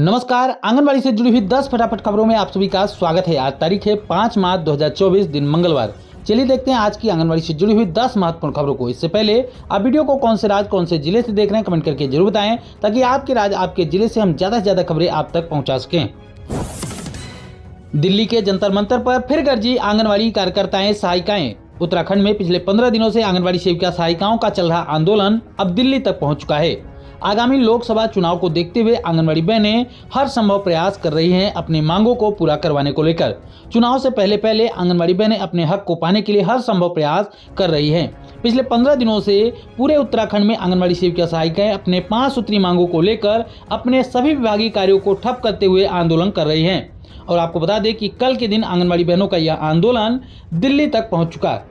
नमस्कार। आंगनबाड़ी से जुड़ी हुई 10 फटाफट खबरों में आप सभी का स्वागत है। आज तारीख है 5 मार्च 2024, दिन मंगलवार। चलिए देखते हैं आज की आंगनबाड़ी से जुड़ी हुई 10 महत्वपूर्ण खबरों को। इससे पहले आप वीडियो को कौन से राज्य कौन से जिले से देख रहे हैं कमेंट करके जरूर बताएं, ताकि आपके राज्य आपके जिले से हम ज्यादा से ज्यादा खबरें आप तक पहुँचा सकें। दिल्ली के जंतर मंतर पर फिर गरजी आंगनबाड़ी कार्यकर्ताएं सहायिकाएं। उत्तराखंड में पिछले 15 दिनों से आंगनबाड़ी सेविका सहायिकाओं का चल रहा आंदोलन अब दिल्ली तक पहुंच चुका है। आगामी लोकसभा चुनाव को देखते हुए आंगनबाड़ी बहनें हर संभव प्रयास कर रही हैं अपनी मांगों को पूरा करवाने को लेकर। चुनाव से पहले आंगनबाड़ी बहनें अपने हक को पाने के लिए हर संभव प्रयास कर रही हैं। पिछले 15 दिनों से पूरे उत्तराखंड में आंगनबाड़ी सेविका सहायिकाएं अपने 5 सूत्री मांगों को लेकर अपने सभी विभागीय कार्यों को ठप करते हुए आंदोलन कर रही हैं। और आपको बता दें कि कल के दिन आंगनबाड़ी बहनों का यह आंदोलन दिल्ली तक पहुंच चुका।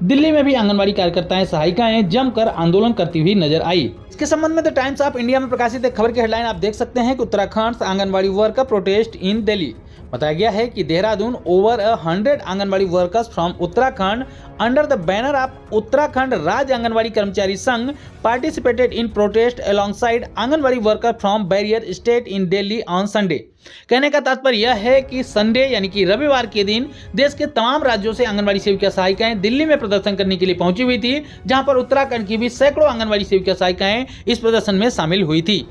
दिल्ली में भी आंगनबाड़ी कार्यकर्ताएं सहायिकाएं जमकर आंदोलन करती हुई नजर आई। इसके संबंध में द टाइम्स ऑफ इंडिया में प्रकाशित एक खबर की हेडलाइन आप देख सकते हैं कि Uttarakhand anganwadi worker protest in Delhi. बताया गया है कि Dehradun over 100 anganwadi workers from Uttarakhand under the banner of Uttarakhand राज्य आंगनबाड़ी कर्मचारी संघ participated in protest alongside anganwadi worker from barrier state in Delhi on Sunday. कहने का तात्पर्य यह है कि संडे यानी कि रविवार के दिन देश के तमाम राज्यों से आंगनबाड़ी सेविका सहायिकाएं दिल्ली में प्रदर्शन करने के लिए पहुंची हुई थी, जहां पर उत्तराखंड की भी सैकड़ों आंगनबाड़ी सेविका सहायिकाएं इस प्रदर्शन में शामिल हुई थी।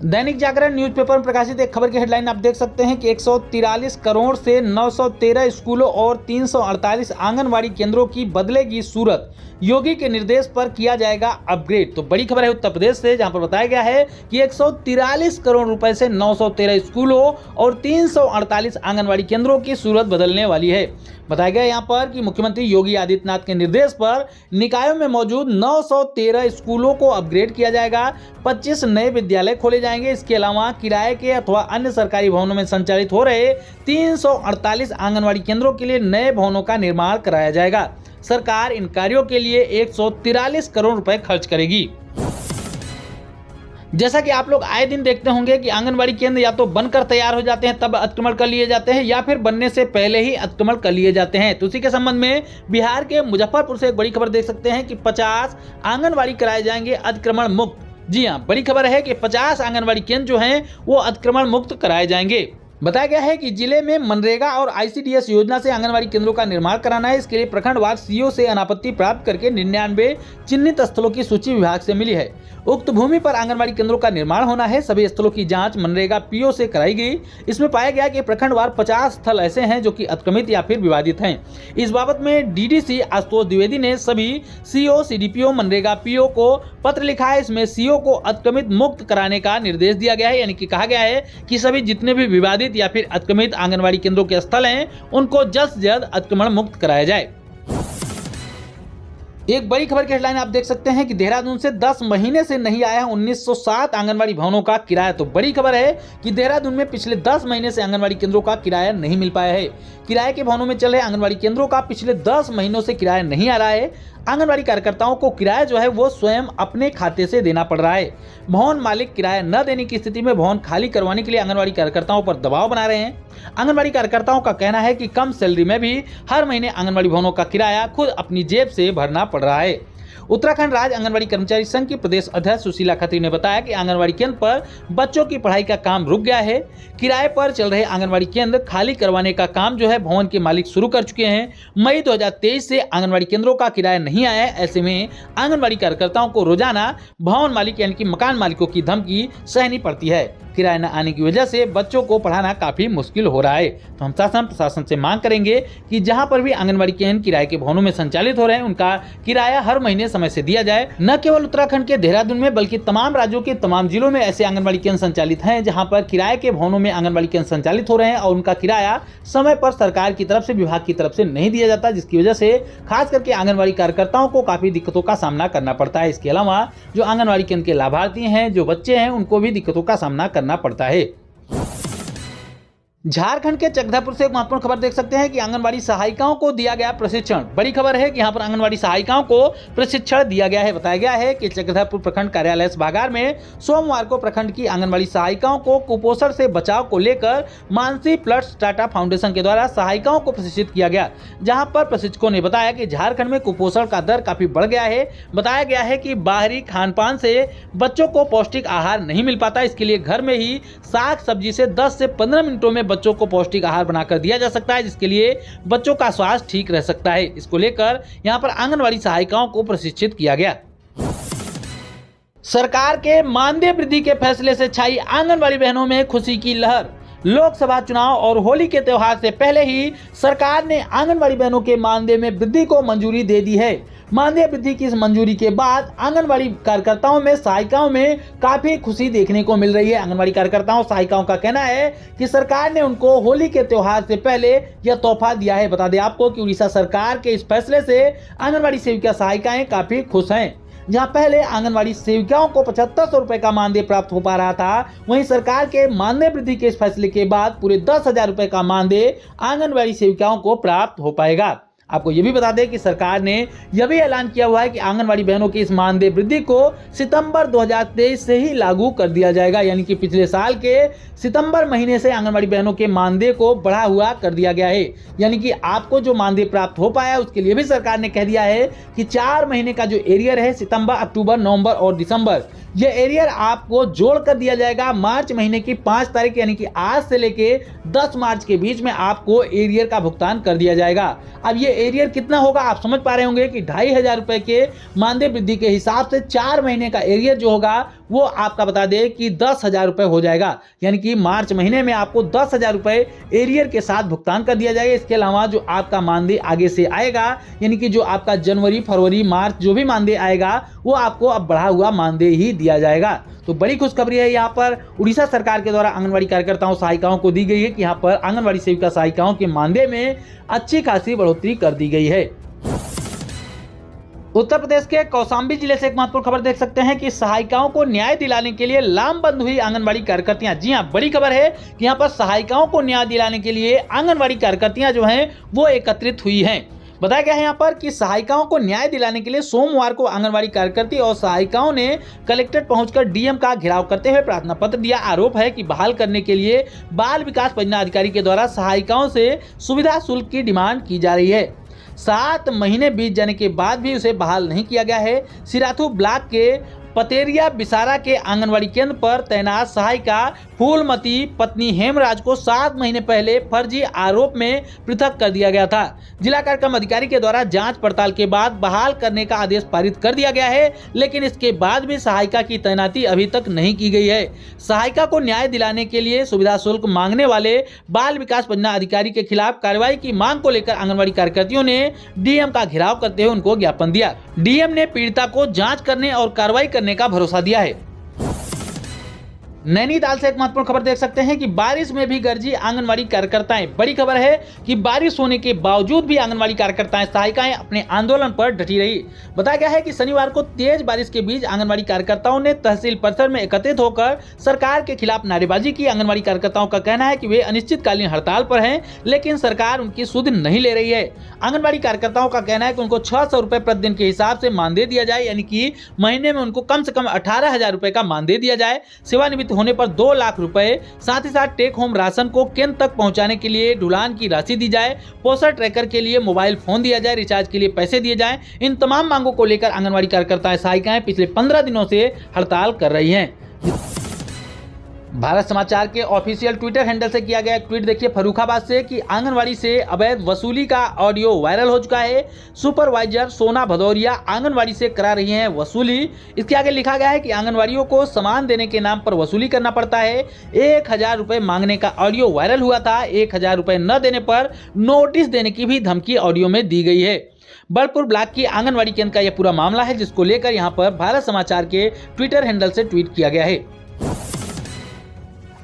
दैनिक जागरण न्यूज़पेपर में प्रकाशित एक खबर की हेडलाइन आप देख सकते हैं कि 143 करोड़ से 913 स्कूलों और 348 आंगनबाड़ी केंद्रों की बदलेगी सूरत। योगी के निर्देश पर किया जाएगा अपग्रेड। तो बड़ी खबर है उत्तर प्रदेश से, जहां पर बताया गया है कि 143 करोड़ रुपए से 913 स्कूलों और 348 आंगनबाड़ी केंद्रों की सूरत बदलने वाली है। बताया गया यहाँ पर कि मुख्यमंत्री योगी आदित्यनाथ के निर्देश पर निकायों में मौजूद 913 स्कूलों को अपग्रेड किया जाएगा। 25 नए विद्यालय खोले जाएंगे। इसके अलावा किराए के अथवा अन्य सरकारी भवनों में संचालित हो रहे 348 आंगनबाड़ी केंद्रों के लिए नए भवनों का निर्माण कराया जाएगा। सरकार इन कार्यों के लिए 143 करोड़ रुपए खर्च करेगी। जैसा कि आप लोग आए दिन देखते होंगे कि आंगनबाड़ी केंद्र या तो बनकर तैयार हो जाते हैं तब अतिक्रमण कर लिए जाते हैं, या फिर बनने से पहले ही अतिक्रमण कर लिए जाते हैं। तो उसी के संबंध में बिहार के मुजफ्फरपुर से एक बड़ी खबर देख सकते हैं कि 50 आंगनबाड़ी कराए जाएंगे अतिक्रमण मुक्त। जी हाँ, बड़ी खबर है कि 50 आंगनबाड़ी केंद्र जो हैं वो अतिक्रमण मुक्त कराए जाएंगे। बताया गया है कि जिले में मनरेगा और आईसीडीएस योजना से आंगनबाड़ी केंद्रों का निर्माण कराना है। इसके लिए प्रखंडवार सीओ से अनापत्ति प्राप्त करके 99 चिन्हित स्थलों की सूची विभाग से मिली है। उक्त भूमि पर आंगनबाड़ी केंद्रों का निर्माण होना है। सभी स्थलों की जांच मनरेगा पीओ से कराई गई। इसमें पाया गया कि प्रखंडवार 50 स्थल ऐसे हैं जो कि अतिक्रमित या फिर विवादित हैं। इस बाबत में डीडीसी आशुतोष द्विवेदी ने सभी सीओ सीडीपीओ मनरेगा पीओ को पत्र लिखा है। इसमें सीओ को अतिक्रमित मुक्त कराने का निर्देश दिया गया है, यानी कि कहा गया है कि सभी जितने भी विवादित या फिर अतिक्रमित आंगनबाड़ी केंद्रों के स्थल हैं उनको जल्द से जल्द अतिक्रमण मुक्त कराया जाए। एक बड़ी खबर की हेडलाइन आप देख सकते हैं कि देहरादून से 10 महीने से नहीं आया 1907 आंगनबाड़ी भवनों का किराया। तो बड़ी खबर है कि देहरादून में पिछले 10 महीने से आंगनबाड़ी केंद्रों का किराया नहीं मिल पाया है। किराए के भवनों में चल रहे आंगनबाड़ी केंद्रों का पिछले 10 महीनों से किराया नहीं आ रहा है। आंगनबाड़ी कार्यकर्ताओं को किराया जो है वो स्वयं अपने खाते से देना पड़ रहा है। भवन मालिक किराया न देने की स्थिति में भवन खाली करवाने के लिए आंगनबाड़ी कार्यकर्ताओं पर दबाव बना रहे हैं। आंगनबाड़ी कार्यकर्ताओं का कहना है कि कम सैलरी में भी हर महीने आंगनबाड़ी भवनों का किराया खुद अपनी जेब से भरना पड़ रहा है। उत्तराखंड राज्य आंगनबाड़ी कर्मचारी संघ की प्रदेश अध्यक्ष सुशीला खत्री ने बताया कि आंगनबाड़ी केंद्र पर बच्चों की पढ़ाई का काम रुक गया है। किराए पर चल रहे आंगनबाड़ी केंद्र खाली करवाने का काम जो है भवन के मालिक शुरू कर चुके हैं। मई 2023 से आंगनबाड़ी केंद्रों का किराया नहीं आया है। ऐसे में आंगनबाड़ी कार्यकर्ताओं को रोजाना भवन मालिक यानी कि मकान मालिकों की धमकी सहनी पड़ती है। किराया न आने की वजह से बच्चों को पढ़ाना काफी मुश्किल हो रहा है। तो हम शासन प्रशासन से मांग करेंगे कि जहां पर भी आंगनबाड़ी केंद्र किराए के भवनों में संचालित हो रहे हैं उनका किराया हर महीने समय से दिया जाए। न केवल उत्तराखंड के देहरादून में बल्कि तमाम राज्यों के तमाम जिलों में ऐसे आंगनबाड़ी केंद्र संचालित हैं जहां पर किराए के भवनों में आंगनबाड़ी केंद्र संचालित हो रहे हैं और उनका किराया समय पर सरकार की तरफ से विभाग की तरफ से नहीं दिया जाता, जिसकी वजह से खास करके आंगनबाड़ी कार्यकर्ताओं को काफी दिक्कतों का सामना करना पड़ता है। इसके अलावा जो आंगनबाड़ी केंद्र के लाभार्थी हैं, जो बच्चे हैं, उनको भी दिक्कतों का सामना करना पड़ता है। झारखंड के चक्रधरपुर से एक महत्वपूर्ण खबर देख सकते हैं कि आंगनबाड़ी सहायिकाओं को दिया गया प्रशिक्षण। बड़ी खबर है कि यहां पर आंगनबाड़ी सहायिकाओं को प्रशिक्षण दिया गया है। बताया गया है कि चक्रधरपुर प्रखंड कार्यालय सभागार में सोमवार को प्रखंड की आंगनबाड़ी सहायिकाओं को कुपोषण से बचाव को लेकर मानसी प्लस टाटा फाउंडेशन के द्वारा सहायिकाओं को प्रशिक्षित किया गया, जहाँ पर प्रशिक्षकों ने बताया कि झारखंड में कुपोषण का दर काफी बढ़ गया है। बताया गया है कि बाहरी खान पान से बच्चों को पौष्टिक आहार नहीं मिल पाता, इसके लिए घर में ही साग सब्जी से 10 से 15 मिनटों में बच्चों को पौष्टिक आहार बनाकर दिया जा सकता है, जिसके लिए बच्चों का स्वास्थ्य ठीक रह सकता है। इसको लेकर यहां पर आंगनवाड़ी सहायिकाओं को प्रशिक्षित किया गया। सरकार के मानदेय वृद्धि के फैसले से छाई आंगनवाड़ी बहनों में खुशी की लहर। लोकसभा चुनाव और होली के त्योहार से पहले ही सरकार ने आंगनवाड़ी बहनों के मानदेय में वृद्धि को मंजूरी दे दी है। मानदेय वृद्धि की इस मंजूरी के बाद आंगनवाड़ी कार्यकर्ताओं में सहायिकाओं में काफी खुशी देखने को मिल रही है। आंगनवाड़ी कार्यकर्ताओं सहायिकाओं का कहना है कि सरकार ने उनको होली के त्योहार से पहले यह तोहफा दिया है। बता दें आपको कि उड़ीसा सरकार के इस फैसले से आंगनवाड़ी सेविका सहायिकाएं काफी खुश हैं। जहां पहले आंगनवाड़ी सेविकाओं को 7500 रुपए का मानदेय प्राप्त हो पा रहा था, वहीं सरकार के मानदेय वृद्धि के इस फैसले के बाद पूरे 10,000 रुपए का मानदेय आंगनवाड़ी सेविकाओं को प्राप्त हो पाएगा। आपको यह भी बता दें कि सरकार ने यह भी ऐलान किया हुआ है कि आंगनवाड़ी बहनों की इस मानदेय वृद्धि को सितंबर 2023 से ही लागू कर दिया जाएगा, यानी कि पिछले साल के सितंबर महीने से आंगनवाड़ी बहनों के मानदेय को बढ़ा हुआ कर दिया गया है। यानी कि आपको जो मानदेय प्राप्त हो पाया उसके लिए भी सरकार ने कह दिया है कि 4 महीने का जो एरियर है, सितंबर, अक्टूबर, नवंबर और दिसंबर, ये एरियर आपको जोड़ कर दिया जाएगा। मार्च महीने की 5 तारीख यानी कि आज से लेके 10 मार्च के बीच में आपको एरियर का भुगतान कर दिया जाएगा। अब ये एरियर कितना होगा आप समझ पा रहे होंगे कि 2500 रुपए के मानदेय वृद्धि के हिसाब से 4 महीने का एरियर जो होगा वो आपका बता दें कि 10,000 रुपए हो जाएगा। यानी कि मार्च महीने में आपको 10,000 रुपए एरियर के साथ भुगतान कर दिया जाएगा। इसके अलावा जो आपका मानदेय आगे से आएगा, यानी कि जो आपका जनवरी, फरवरी, मार्च जो भी मानदेय आएगा वो आपको अब बढ़ा हुआ मानदेय ही दिया जाएगा। तो बड़ी खुशखबरी है यहाँ पर उड़ीसा सरकार के द्वारा आंगनवाड़ी कार्यकर्ताओं सहायिकाओं को दी गई है कि यहाँ पर आंगनवाड़ी सेविका सहायिकाओं के मानदेय में अच्छी खासी बढ़ोतरी कर दी गई है। उत्तर प्रदेश के कौशाम्बी जिले से एक महत्वपूर्ण खबर देख सकते हैं कि सहायिकाओं को न्याय दिलाने के लिए लामबंद हुई आंगनवाड़ी कार्यकर्तियां। जी हां, बड़ी खबर है कि यहाँ पर सहायिकाओं को न्याय दिलाने के लिए आंगनवाड़ी कार्यकर्तियां जो हैं वो एकत्रित हुई हैं। बताया गया है यहाँ पर कि सहायिकाओं को न्याय दिलाने के लिए सोमवार को आंगनवाड़ी कार्यकर्ती और सहायिकाओं ने कलेक्ट्रेट पहुंचकर डीएम का घेराव करते हुए प्रार्थना पत्र दिया। आरोप है कि बहाल करने के लिए बाल विकास परियोजना अधिकारी के द्वारा सहायिकाओं से सुविधा शुल्क की डिमांड की जा रही है। 7 महीने बीत जाने के बाद भी उसे बहाल नहीं किया गया है। सिराथू ब्लॉक के पतेरिया बिसारा के आंगनवाड़ी केंद्र पर तैनात सहायिका फूलमती पत्नी हेमराज को 7 महीने पहले फर्जी आरोप में पृथक कर दिया गया था। जिला कार्यक्रम अधिकारी के द्वारा जांच पड़ताल के बाद बहाल करने का आदेश पारित कर दिया गया है, लेकिन इसके बाद भी सहायिका की तैनाती अभी तक नहीं की गई है। सहायिका को न्याय दिलाने के लिए सुविधा शुल्क मांगने वाले बाल विकास परियोजना अधिकारी के खिलाफ कार्रवाई की मांग को लेकर आंगनवाड़ी कार्यकर्तियों ने डीएम का घेराव करते हुए उनको ज्ञापन दिया। डीएम ने पीड़िता को जांच करने और कार्रवाई करने का भरोसा दिया है। नैनीताल से एक महत्वपूर्ण खबर देख सकते हैं कि बारिश में भी गरजी आंगनवाड़ी कार्यकर्ताएं। बड़ी खबर है कि बारिश होने के बावजूद भी आंगनवाड़ी कार्यकर्ताएं सहायिकाएं अपने आंदोलन पर डटी रही। बताया गया है कि शनिवार को तेज बारिश के बीच आंगनवाड़ी कार्यकर्ताओं ने तहसील परिसर में एकत्रित होकर सरकार के खिलाफ नारेबाजी की। आंगनवाड़ी कार्यकर्ताओं का कहना है कि वे अनिश्चितकालीन हड़ताल पर हैं, लेकिन सरकार उनकी सुध नहीं ले रही है। आंगनवाड़ी कार्यकर्ताओं का कहना है कि उनको 600 रुपए प्रतिदिन के हिसाब से मानदेय दिया जाए, यानी कि महीने में उनको कम से कम 18,000 रुपए का मानदेय दिया जाए। सेवानिवृत्त होने पर 2 लाख रुपए, साथ ही साथ टेक होम राशन को केंद्र तक पहुंचाने के लिए ढुलान की राशि दी जाए, पोषण ट्रैकर के लिए मोबाइल फोन दिया जाए, रिचार्ज के लिए पैसे दिए जाएं। इन तमाम मांगों को लेकर आंगनवाड़ी कार्यकर्ताएं सहायिकाएं पिछले 15 दिनों से हड़ताल कर रही हैं। भारत समाचार के ऑफिशियल ट्विटर हैंडल से किया गया एक ट्वीट देखिए फर्रुखाबाद से कि आंगनवाड़ी से अवैध वसूली का ऑडियो वायरल हो चुका है। सुपरवाइजर सोना भदौरिया आंगनवाड़ी से करा रही हैं वसूली। इसके आगे लिखा गया है कि आंगनवाड़ियों को सामान देने के नाम पर वसूली करना पड़ता है। 1,000 रुपए मांगने का ऑडियो वायरल हुआ था। 1,000 रुपए न देने पर नोटिस देने की भी धमकी ऑडियो में दी गई है। बलपुर ब्लॉक की आंगनवाड़ी केंद्र का यह पूरा मामला है, जिसको लेकर यहाँ पर भारत समाचार के ट्विटर हैंडल से ट्वीट किया गया है।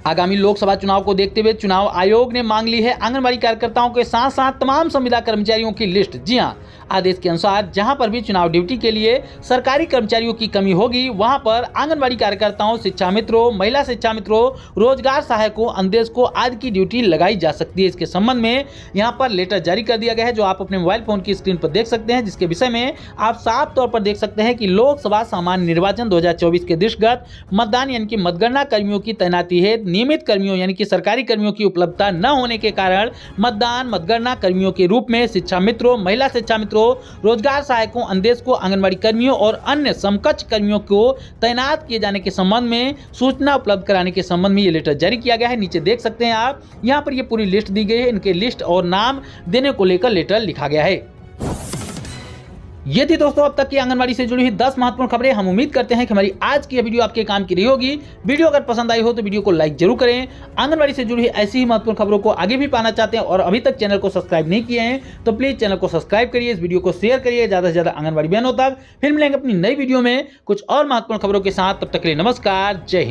आगामी लोकसभा चुनाव को देखते हुए चुनाव आयोग ने मांग ली है आंगनबाड़ी कार्यकर्ताओं के साथ साथ तमाम संविदा कर्मचारियों की लिस्ट। जी हां, आदेश के अनुसार जहां पर भी चुनाव ड्यूटी के लिए सरकारी कर्मचारियों की कमी होगी वहां पर आंगनबाड़ी कार्यकर्ताओं, शिक्षा मित्रों, महिला शिक्षा मित्रों, रोजगार सहायकों, अंदेशकों आदि की ड्यूटी लगाई जा सकती है। इसके संबंध में यहां पर लेटर जारी कर दिया गया है जो आप अपने मोबाइल फोन की स्क्रीन पर देख सकते हैं, जिसके विषय में आप साफ तौर पर देख सकते हैं कि लोकसभा सामान्य निर्वाचन 2024 के दृष्टिगत मतदान यानी कि मतगणना कर्मियों की तैनाती है। नियमित कर्मियों यानी कि सरकारी कर्मियों की उपलब्धता न होने के कारण मतदान मतगणना कर्मियों के रूप में शिक्षा मित्रों, महिला शिक्षा मित्रों, रोजगार सहायकों, अंदेशकों, आंगनबाड़ी कर्मियों और अन्य समकक्ष कर्मियों को तैनात किए जाने के संबंध में सूचना उपलब्ध कराने के संबंध में ये लेटर जारी किया गया है। नीचे देख सकते हैं आप, यहाँ पर ये पूरी लिस्ट दी गई है, इनके लिस्ट और नाम देने को लेकर लेटर लिखा गया है। ये थी दोस्तों अब तक की आंगनबाड़ी से जुड़ी हुई 10 महत्वपूर्ण खबरें। हम उम्मीद करते हैं कि हमारी आज की वीडियो आपके काम की रही होगी। वीडियो अगर पसंद आई हो तो वीडियो को लाइक जरूर करें। आंगनबाड़ी से जुड़ी हुई ऐसी ही महत्वपूर्ण खबरों को आगे भी पाना चाहते हैं और अभी तक चैनल को सब्सक्राइब नहीं किए हैं तो प्लीज चैनल को सब्सक्राइब करिए, इस वीडियो को शेयर करिए ज्यादा से ज्यादा आंगनबाड़ी बहनों तक। फिर मिलेंगे अपनी नई वीडियो में कुछ और महत्वपूर्ण खबरों के साथ, तब तक के लिए नमस्कार, जय हिंद।